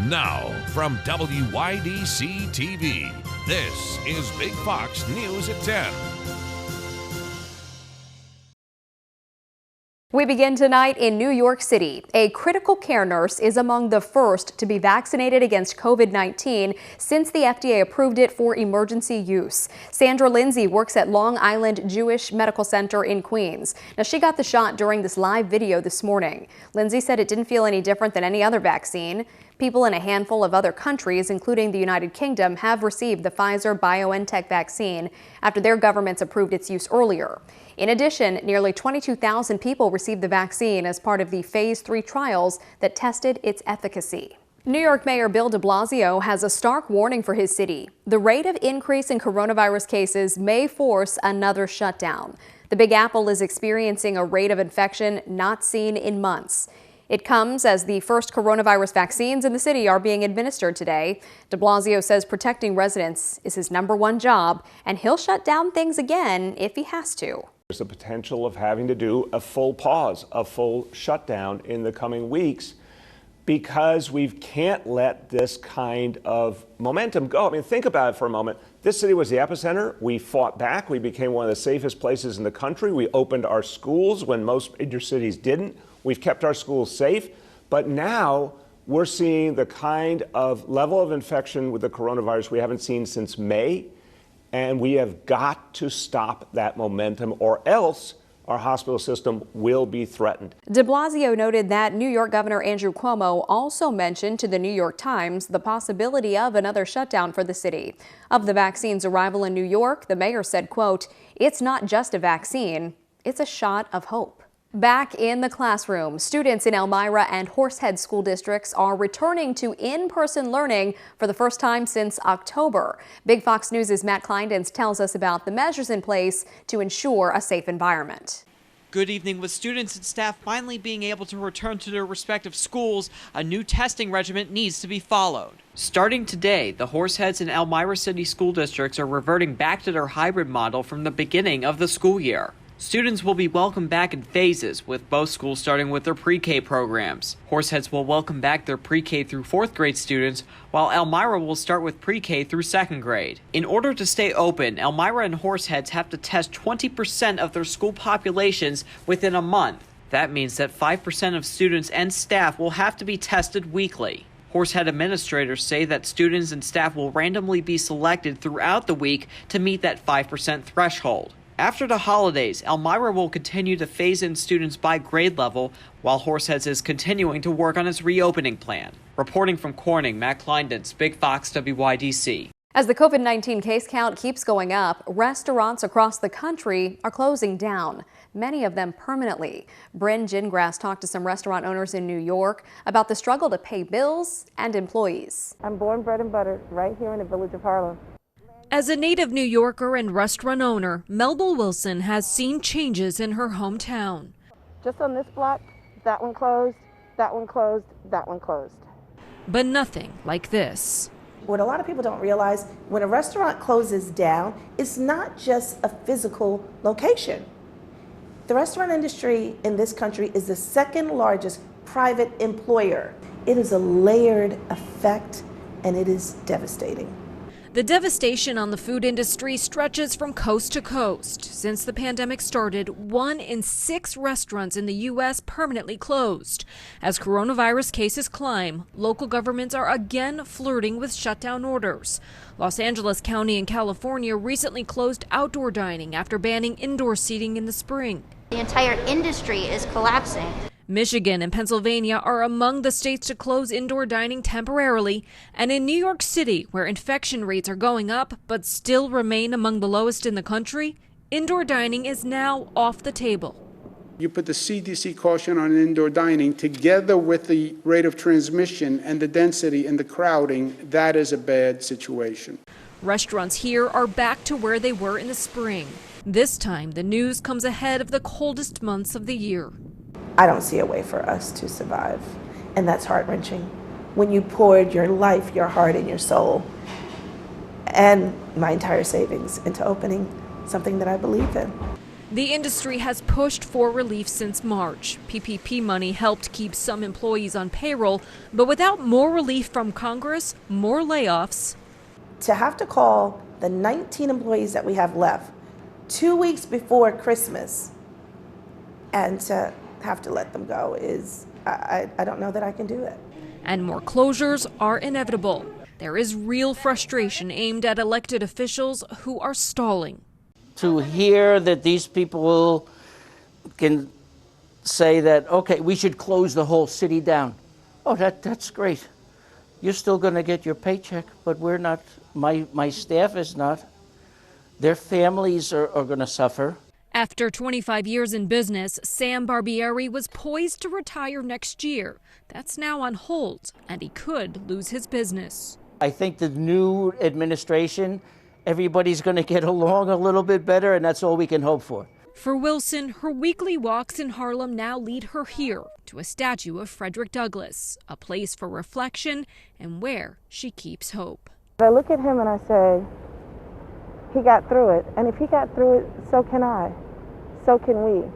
Now, from WYDC TV, this is Big Fox News at 10. We begin tonight in New York City. A critical care nurse is among the first to be vaccinated against COVID-19 since the FDA approved it for emergency use. Sandra Lindsay works at Long Island Jewish Medical Center in Queens. Now, she got the shot during this live video this morning. Lindsay said it didn't feel any different than any other vaccine. People in a handful of other countries, including the United Kingdom, have received the Pfizer-BioNTech vaccine after their governments approved its use earlier. In addition, nearly 22,000 people received the vaccine as part of the Phase 3 trials that tested its efficacy. New York Mayor Bill de Blasio has a stark warning for his city. The rate of increase in coronavirus cases may force another shutdown. The Big Apple is experiencing a rate of infection not seen in months. It comes as the first coronavirus vaccines in the city are being administered today. De Blasio says protecting residents is his #1 job, and he'll shut down things again if he has to. There's the potential of having to do a full pause, a full shutdown in the coming weeks because we can't let this kind of momentum go. I mean, think about it for a moment. This city was the epicenter. We fought back. We became one of the safest places in the country. We opened our schools when most major cities didn't. We've kept our schools safe. But now we're seeing the kind of level of infection with the coronavirus we haven't seen since May. And we have got to stop that momentum, or else our hospital system will be threatened. De Blasio noted that New York Governor Andrew Cuomo also mentioned to the New York Times the possibility of another shutdown for the city. Of the vaccine's arrival in New York, the mayor said, quote, "It's not just a vaccine, it's a shot of hope." Back in the classroom, students in Elmira and Horsehead school districts are returning to in-person learning for the first time since October. Big Fox News' Matt Kleindens tells us about the measures in place to ensure a safe environment. Good evening. With students and staff finally being able to return to their respective schools, a new testing regimen needs to be followed. Starting today, the Horseheads and Elmira City school districts are reverting back to their hybrid model from the beginning of the school year. Students will be welcomed back in phases, with both schools starting with their pre-K programs. Horseheads will welcome back their pre-K through 4th grade students, while Elmira will start with pre-K through 2nd grade. In order to stay open, Elmira and Horseheads have to test 20% of their school populations within a month. That means that 5% of students and staff will have to be tested weekly. Horsehead administrators say that students and staff will randomly be selected throughout the week to meet that 5% threshold. After the holidays, Elmira will continue to phase in students by grade level, while Horseheads is continuing to work on its reopening plan. Reporting from Corning, Matt Kleindens, Big Fox WYDC. As the COVID-19 case count keeps going up, restaurants across the country are closing down, many of them permanently. Bryn Gingras talked to some restaurant owners in New York about the struggle to pay bills and employees. I'm born, bred, and buttered right here in the village of Harlem. As a native New Yorker and restaurant owner, Melba Wilson has seen changes in her hometown. Just on this block, that one closed, that one closed, that one closed. But nothing like this. What a lot of people don't realize, when a restaurant closes down, it's not just a physical location. The restaurant industry in this country is the 2nd largest private employer. It is a layered effect, and it is devastating. The devastation on the food industry stretches from coast to coast. Since the pandemic started, 1 in 6 restaurants in the U.S. permanently closed. As coronavirus cases climb, local governments are again flirting with shutdown orders. Los Angeles County in California recently closed outdoor dining after banning indoor seating in the spring. The entire industry is collapsing. Michigan and Pennsylvania are among the states to close indoor dining temporarily, and in New York City, where infection rates are going up but still remain among the lowest in the country, indoor dining is now off the table. You put the CDC caution on indoor dining together with the rate of transmission and the density and the crowding, that is a bad situation. Restaurants here are back to where they were in the spring. This time, the news comes ahead of the coldest months of the year. I don't see a way for us to survive, and that's heart-wrenching. When you poured your life, your heart, and your soul, and my entire savings into opening something that I believe in. The industry has pushed for relief since March. PPP money helped keep some employees on payroll, but without more relief from Congress, more layoffs. To have to call the 19 employees that we have left 2 weeks before Christmas and to have to let them go is, I don't know that I can do it. And more closures are inevitable. There is real frustration aimed at elected officials who are stalling. To hear that these people can say that, okay, we should close the whole city down. Oh, that's great. You're still going to get your paycheck, but we're not. My staff is not. Their families are going to suffer. After 25 years in business, Sam Barbieri was poised to retire next year. That's now on hold, and he could lose his business. I think the new administration, everybody's going to get along a little bit better, and that's all we can hope for. For Wilson, her weekly walks in Harlem now lead her here to a statue of Frederick Douglass, a place for reflection and where she keeps hope. I look at him and I say, he got through it. And if he got through it, so can I. So can we.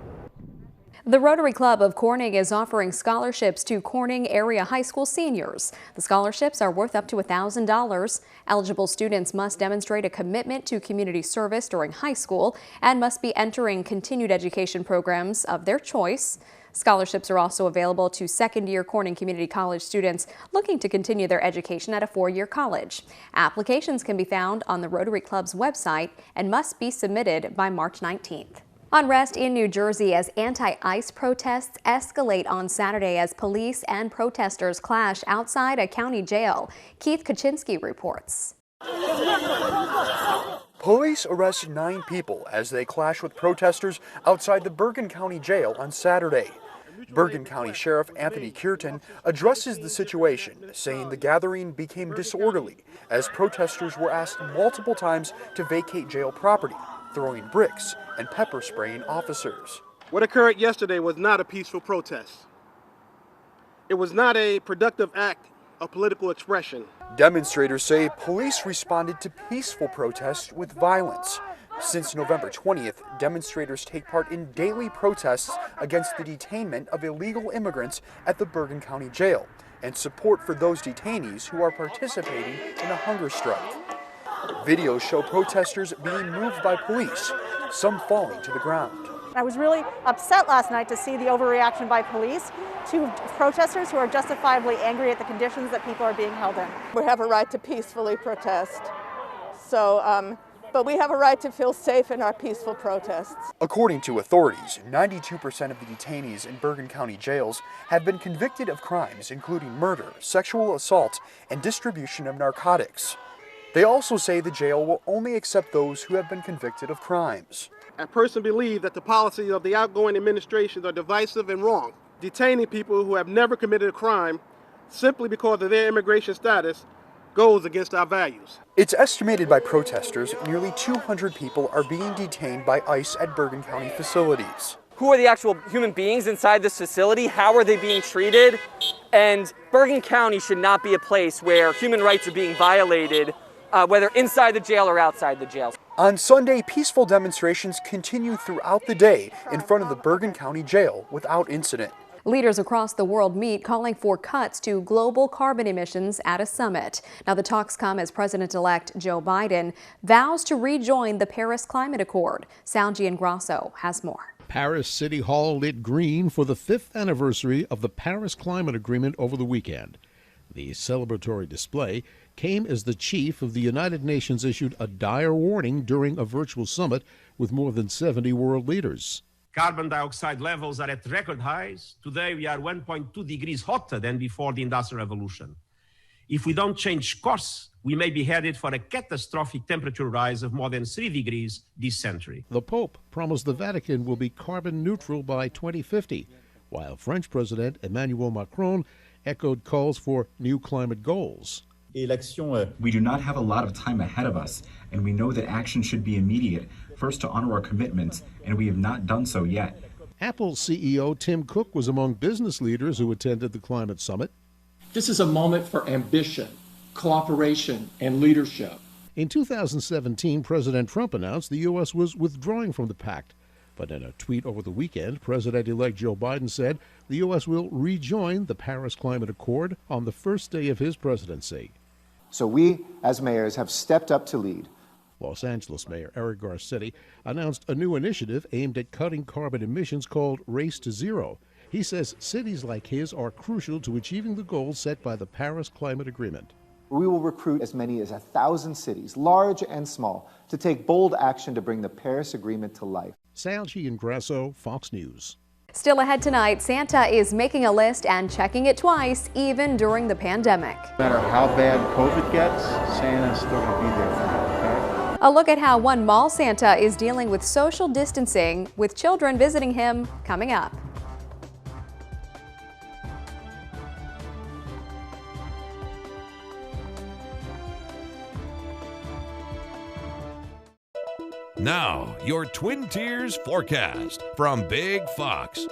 The Rotary Club of Corning is offering scholarships to Corning area high school seniors. The scholarships are worth up to $1,000. Eligible students must demonstrate a commitment to community service during high school and must be entering continued education programs of their choice. Scholarships are also available to second-year Corning Community College students looking to continue their education at a four-year college. Applications can be found on the Rotary Club's website and must be submitted by March 19th. Unrest in New Jersey as anti-ICE protests escalate on Saturday as police and protesters clash outside a county jail. Keith Kaczynski reports. Police arrest 9 people as they clash with protesters outside the Bergen County Jail on Saturday. Bergen County Sheriff Anthony Kierton addresses the situation, saying the gathering became disorderly as protesters were asked multiple times to vacate jail property, throwing bricks and pepper spraying officers. What occurred yesterday was not a peaceful protest. It was not a productive act of political expression. Demonstrators say police responded to peaceful protests with violence. Since November 20th, demonstrators take part in daily protests against the detainment of illegal immigrants at the Bergen County Jail and support for those detainees who are participating in a hunger strike. Videos show protesters being moved by police, some falling to the ground. I was really upset last night to see the overreaction by police to protesters who are justifiably angry at the conditions that people are being held in. We have a right to peacefully protest. But we have a right to feel safe in our peaceful protests. According to authorities, 92% of the detainees in Bergen County jails have been convicted of crimes including murder, sexual assault, and distribution of narcotics. They also say the jail will only accept those who have been convicted of crimes. I personally believe that the policies of the outgoing administrations are divisive and wrong. Detaining people who have never committed a crime simply because of their immigration status goes against our values. It's estimated by protesters nearly 200 people are being detained by ICE at Bergen County facilities. Who are the actual human beings inside this facility? How are they being treated? And Bergen County should not be a place where human rights are being violated, whether inside the jail or outside the jail. On Sunday, peaceful demonstrations continue throughout the day in front of the Bergen County Jail without incident. Leaders across the world meet calling for cuts to global carbon emissions at a summit. Now the talks come as President-elect Joe Biden vows to rejoin the Paris Climate Accord. Saljian Grasso has more. Paris City Hall lit green for the 5th anniversary of the Paris Climate Agreement over the weekend. The celebratory display came as the chief of the United Nations issued a dire warning during a virtual summit with more than 70 world leaders. Carbon dioxide levels are at record highs. Today we are 1.2 degrees hotter than before the Industrial Revolution. If we don't change course, we may be headed for a catastrophic temperature rise of more than 3 degrees this century. The Pope promised the Vatican will be carbon neutral by 2050, while French President Emmanuel Macron echoed calls for new climate goals. We do not have a lot of time ahead of us, and we know that action should be immediate, first to honor our commitments, and we have not done so yet. Apple CEO Tim Cook was among business leaders who attended the climate summit. This is a moment for ambition, cooperation, and leadership. In 2017, President Trump announced the U.S. was withdrawing from the pact. But in a tweet over the weekend, President-elect Joe Biden said the U.S. will rejoin the Paris Climate Accord on the first day of his presidency. So we, as mayors, have stepped up to lead. Los Angeles Mayor Eric Garcetti announced a new initiative aimed at cutting carbon emissions called Race to Zero. He says cities like his are crucial to achieving the goals set by the Paris Climate Agreement. We will recruit as many as 1,000 cities, large and small, to take bold action to bring the Paris Agreement to life. Sal Giangrasso, Fox News. Still ahead tonight, Santa is making a list and checking it twice, even during the pandemic. No matter how bad COVID gets, Santa's still going to be there for you, okay? A look at how one mall Santa is dealing with social distancing, with children visiting him, coming up. Now, your Twin Tiers forecast from Big Fox.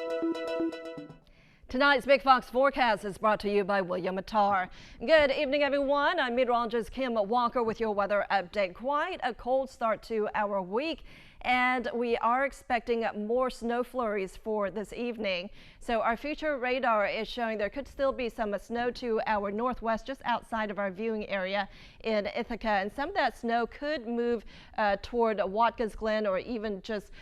Tonight's Big Fox forecast is brought to you by William Attar. Good evening, everyone. I'm meteorologist Kim Walker with your weather update. Quite a cold start to our week, and we are expecting more snow flurries for this evening. So our future radar is showing there could still be some snow to our northwest, just outside of our viewing area in Ithaca, and some of that snow could move toward Watkins Glen or even just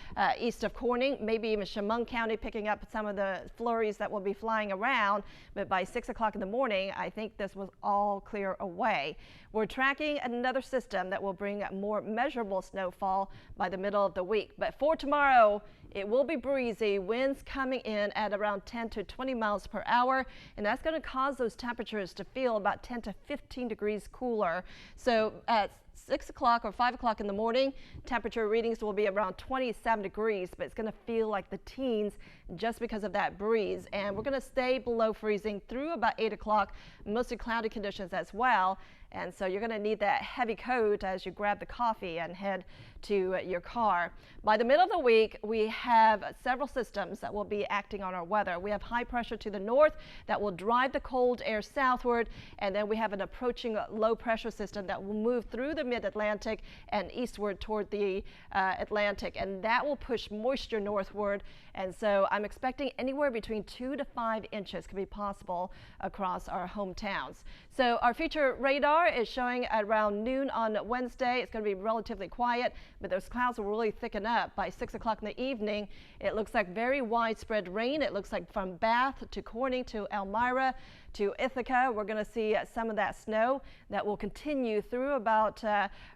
east of Corning, maybe even Chemung County, picking up some of the flurries that will be flying around. But by 6 o'clock in the morning, I think this will all clear away. We're tracking another system that will bring more measurable snowfall by the middle of the week. But for tomorrow, it will be breezy, winds coming in at around 10 to 20 miles per hour, and that's going to cause those temperatures to feel about 10 to 15 degrees cooler. So at 6 o'clock or 5 o'clock in the morning, temperature readings will be around 27 degrees, but it's going to feel like the teens just because of that breeze. And we're going to stay below freezing through about 8 o'clock, mostly cloudy conditions as well. And so you're going to need that heavy coat as you grab the coffee and head to your car. By the middle of the week, we have several systems that will be acting on our weather. We have high pressure to the north that will drive the cold air southward, and then we have an approaching low pressure system that will move through the mid-Atlantic and eastward toward the Atlantic, and that will push moisture northward. And so I'm expecting anywhere between 2 to 5 inches could be possible across our hometowns. So our future radar is showing at around noon on Wednesday. It's going to be relatively quiet, but those clouds will really thicken up. By 6 o'clock in the evening, it looks like very widespread rain. It looks like from Bath to Corning to Elmira to Ithaca. We're going to see some of that snow that will continue through about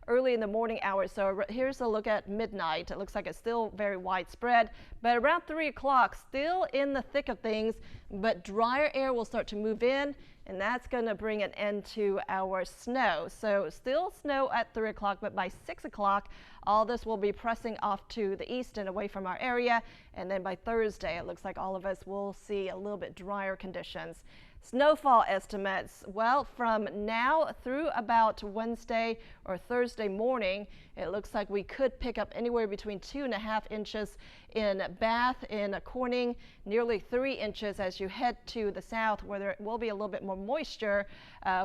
early in the morning hours. So here's a look at midnight. It looks like it's still very widespread, but around 3 o'clock, still in the thick of things, but drier air will start to move in, and that's going to bring an end to our snow. So still snow at 3 o'clock, but by 6 o'clock, all this will be pressing off to the east and away from our area. And then by Thursday, it looks like all of us will see a little bit drier conditions. Snowfall estimates, well, from now through about Wednesday or Thursday morning, it looks like we could pick up anywhere between 2.5 inches in Bath, in Corning, nearly 3 inches as you head to the south, where there will be a little bit more moisture.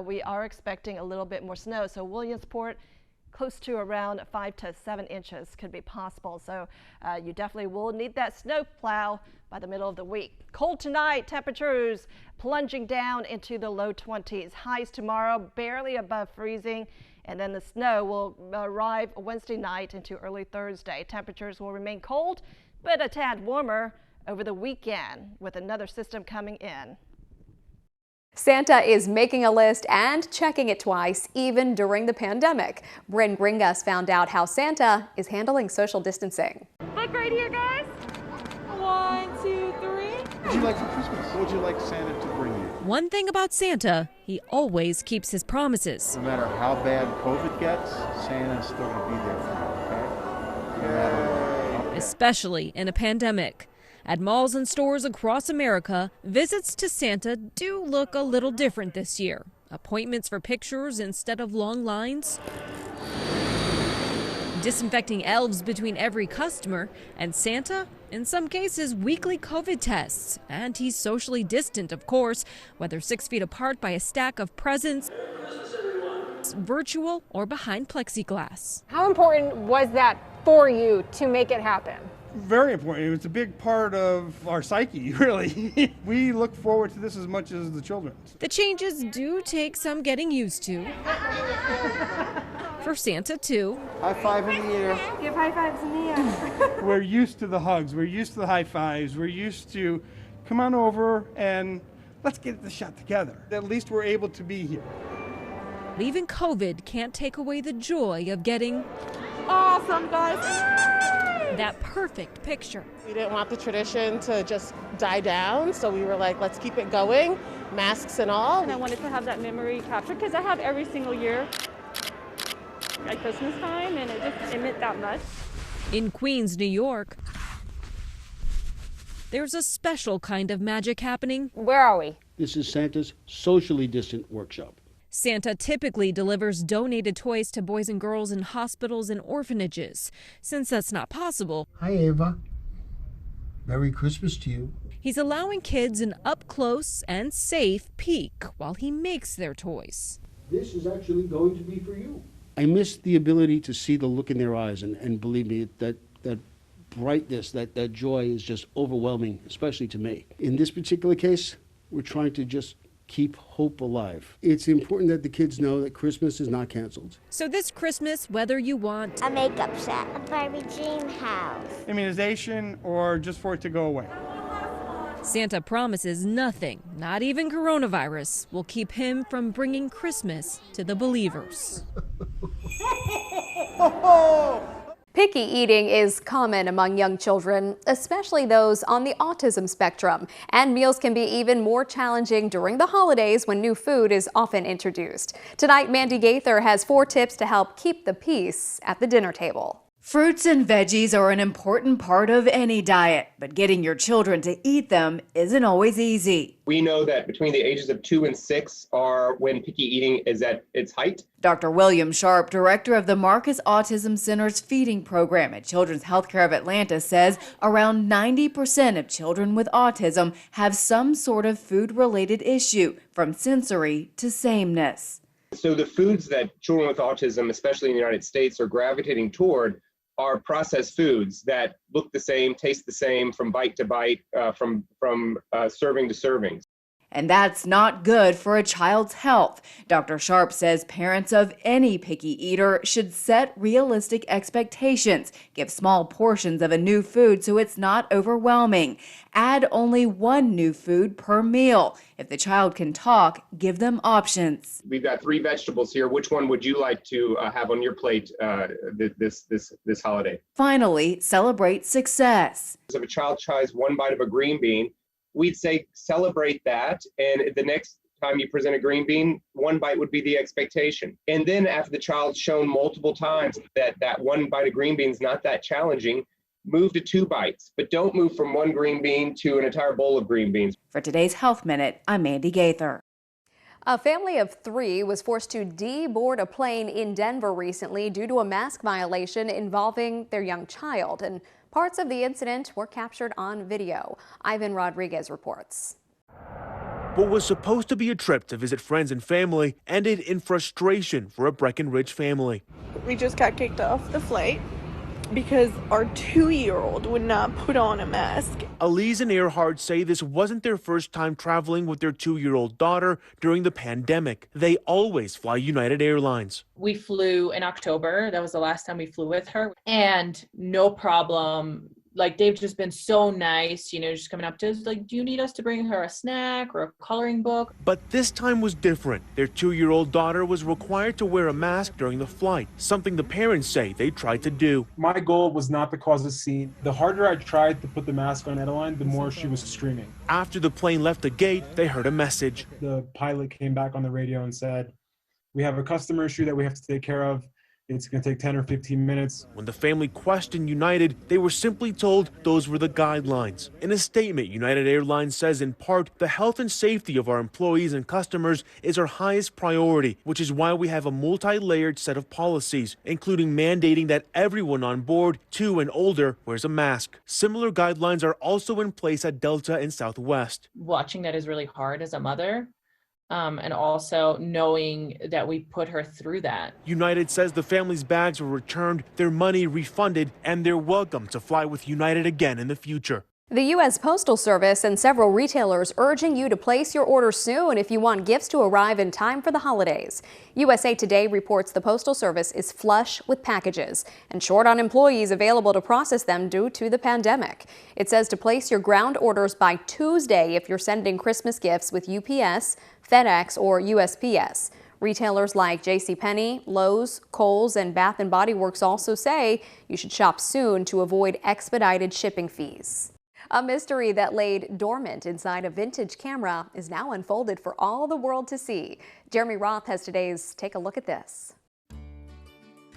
We are expecting a little bit more snow. So Williamsport, close to around 5 to 7 inches could be possible. So you definitely will need that snow plow by the middle of the week. Cold tonight, temperatures plunging down into the low 20s. Highs tomorrow barely above freezing, and then the snow will arrive Wednesday night into early Thursday. Temperatures will remain cold, but a tad warmer over the weekend with another system coming in. Santa is making a list and checking it twice, even during the pandemic. Bryn Gringas found out how Santa is handling social distancing. Look right here, guys. 1, 2, 3. What would you like for Christmas? What would you like Santa to bring you? One thing about Santa, he always keeps his promises. No matter how bad COVID gets, Santa's still going to be there for you, okay? Okay. Especially in a pandemic. At malls and stores across America, visits to Santa do look a little different this year. Appointments for pictures instead of long lines, disinfecting elves between every customer, and Santa, in some cases, weekly COVID tests. And he's socially distant, of course, whether 6 feet apart by a stack of presents, virtual or behind plexiglass. How important was that for you to make it happen? Very important. It's a big part of our psyche, really. We look forward to this as much as the children. The changes do take some getting used to. For Santa, too. High five in the air. Give high fives in the air. We're used to the hugs. We're used to the high fives. We're used to come on over and let's get the shot together. At least we're able to be here. Even COVID can't take away the joy of getting Awesome, guys. that perfect picture. We didn't want the tradition to just die down, so we were like, let's keep it going, masks and all. And I wanted to have that memory captured because I have every single year at Christmas time, and it meant that much. In Queens, New York, there's a special kind of magic happening. Where are we? This is Santa's socially distant workshop. Santa typically delivers donated toys to boys and girls in hospitals and orphanages. Since that's not possible, Hi, Ava. Merry Christmas to you. he's allowing kids an up-close and safe peek while he makes their toys. This is actually going to be for you. I miss the ability to see the look in their eyes, and believe me, that brightness, that joy is just overwhelming, especially to me. In this particular case, we're trying to just keep hope alive. It's important that the kids know that Christmas is not canceled. So this Christmas, whether you want A makeup set. A Barbie dream house. Immunization or just for it to go away. Santa promises nothing, not even coronavirus, will keep him from bringing Christmas to the believers. Picky eating is common among young children, especially those on the autism spectrum, and meals can be even more challenging during the holidays when new food is often introduced. Tonight, Mandy Gaither has 4 tips to help keep the peace at the dinner table. Fruits and veggies are an important part of any diet, but getting your children to eat them isn't always easy. We know that between the ages of 2 and 6 are when picky eating is at its height. Dr. William Sharp, director of the Marcus Autism Center's feeding program at Children's Healthcare of Atlanta, says around 90% of children with autism have some sort of food-related issue, from sensory to sameness. So the foods that children with autism, especially in the United States, are gravitating toward are processed foods that look the same, taste the same from bite to bite, from serving to serving. And that's not good for a child's health. Dr. Sharp says parents of any picky eater should set realistic expectations, give small portions of a new food so it's not overwhelming, add only 1 new food per meal. If the child can talk, give them options. We've got 3 vegetables here. Which one would you like to have on your plate this holiday? Finally, celebrate success. If a child tries 1 bite of a green bean, we'd say celebrate that, and the next time you present a green bean, 1 bite would be the expectation. And then after the child's shown multiple times that 1 bite of green bean is not that challenging, move to 2 bites, but don't move from 1 green bean to an entire bowl of green beans. For today's Health Minute, I'm Mandy Gaither. A family of 3 was forced to deboard a plane in Denver recently due to a mask violation involving their young child, and parts of the incident were captured on video. Ivan Rodriguez reports. What was supposed to be a trip to visit friends and family ended in frustration for a Breckenridge family. We just got kicked off the flight because our 2-year-old would not put on a mask. Elise and Earhart say this wasn't their first time traveling with their 2-year-old daughter during the pandemic. They always fly United Airlines. We flew in October. That was the last time we flew with her. And no problem. Like, they've just been so nice, just coming up to us, like, do you need us to bring her a snack or a coloring book? But this time was different. Their 2-year-old daughter was required to wear a mask during the flight, something the parents say they tried to do. My goal was not to cause a scene. The harder I tried to put the mask on Adeline, the more she was screaming. After the plane left the gate, they heard a message. The pilot came back on the radio and said, we have a customer issue that we have to take care of. It's going to take 10 or 15 minutes. When the family questioned United, they were simply told those were the guidelines. In a statement, United Airlines says in part, the health and safety of our employees and customers is our highest priority, which is why we have a multi-layered set of policies, including mandating that everyone on board, 2 and older, wears a mask. Similar guidelines are also in place at Delta and Southwest. Watching that is really hard as a mother. and also knowing that we put her through that. United says the family's bags were returned, their money refunded, and they're welcome to fly with United again in the future. The U.S. Postal Service and several retailers urging you to place your order soon if you want gifts to arrive in time for the holidays. USA Today reports the Postal Service is flush with packages and short on employees available to process them due to the pandemic. It says to place your ground orders by Tuesday if you're sending Christmas gifts with UPS, FedEx, or USPS. Retailers like JCPenney, Lowe's, Kohl's, and Bath & Body Works also say you should shop soon to avoid expedited shipping fees. A mystery that laid dormant inside a vintage camera is now unfolded for all the world to see. Jeremy Roth has today's Take a Look at This.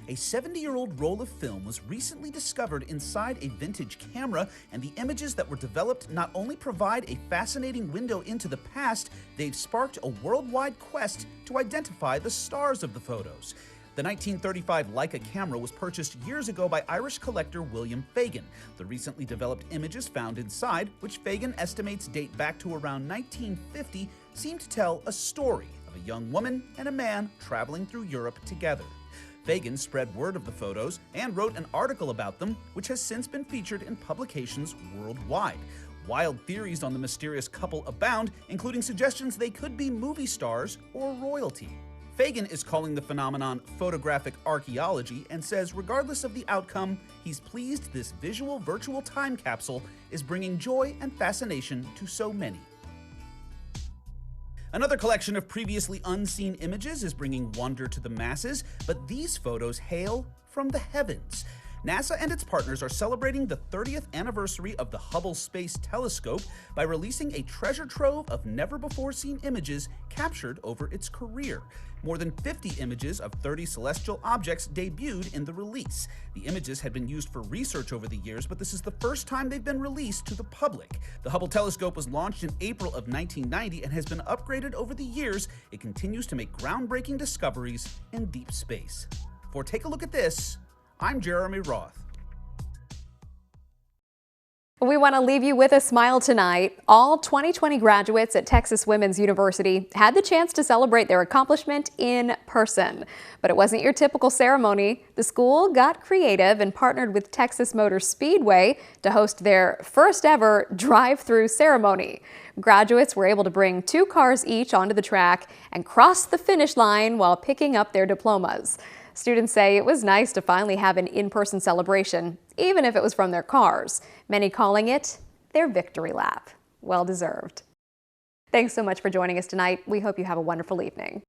A 70-year-old roll of film was recently discovered inside a vintage camera, and the images that were developed not only provide a fascinating window into the past, they've sparked a worldwide quest to identify the stars of the photos. The 1935 Leica camera was purchased years ago by Irish collector William Fagan. The recently developed images found inside, which Fagan estimates date back to around 1950, seem to tell a story of a young woman and a man traveling through Europe together. Fagan spread word of the photos and wrote an article about them, which has since been featured in publications worldwide. Wild theories on the mysterious couple abound, including suggestions they could be movie stars or royalty. Fagan is calling the phenomenon photographic archaeology and says regardless of the outcome, he's pleased this visual virtual time capsule is bringing joy and fascination to so many. Another collection of previously unseen images is bringing wonder to the masses, but these photos hail from the heavens. NASA and its partners are celebrating the 30th anniversary of the Hubble Space Telescope by releasing a treasure trove of never-before-seen images captured over its career. More than 50 images of 30 celestial objects debuted in the release. The images had been used for research over the years, but this is the first time they've been released to the public. The Hubble telescope was launched in April of 1990 and has been upgraded over the years. It continues to make groundbreaking discoveries in deep space. For Take a Look at This, I'm Jeremy Roth. We want to leave you with a smile tonight. All 2020 graduates at Texas Women's University had the chance to celebrate their accomplishment in person. But it wasn't your typical ceremony. The school got creative and partnered with Texas Motor Speedway to host their first ever drive-through ceremony. Graduates were able to bring 2 cars each onto the track and cross the finish line while picking up their diplomas. Students say it was nice to finally have an in-person celebration, even if it was from their cars, many calling it their victory lap. Well deserved. Thanks so much for joining us tonight. We hope you have a wonderful evening.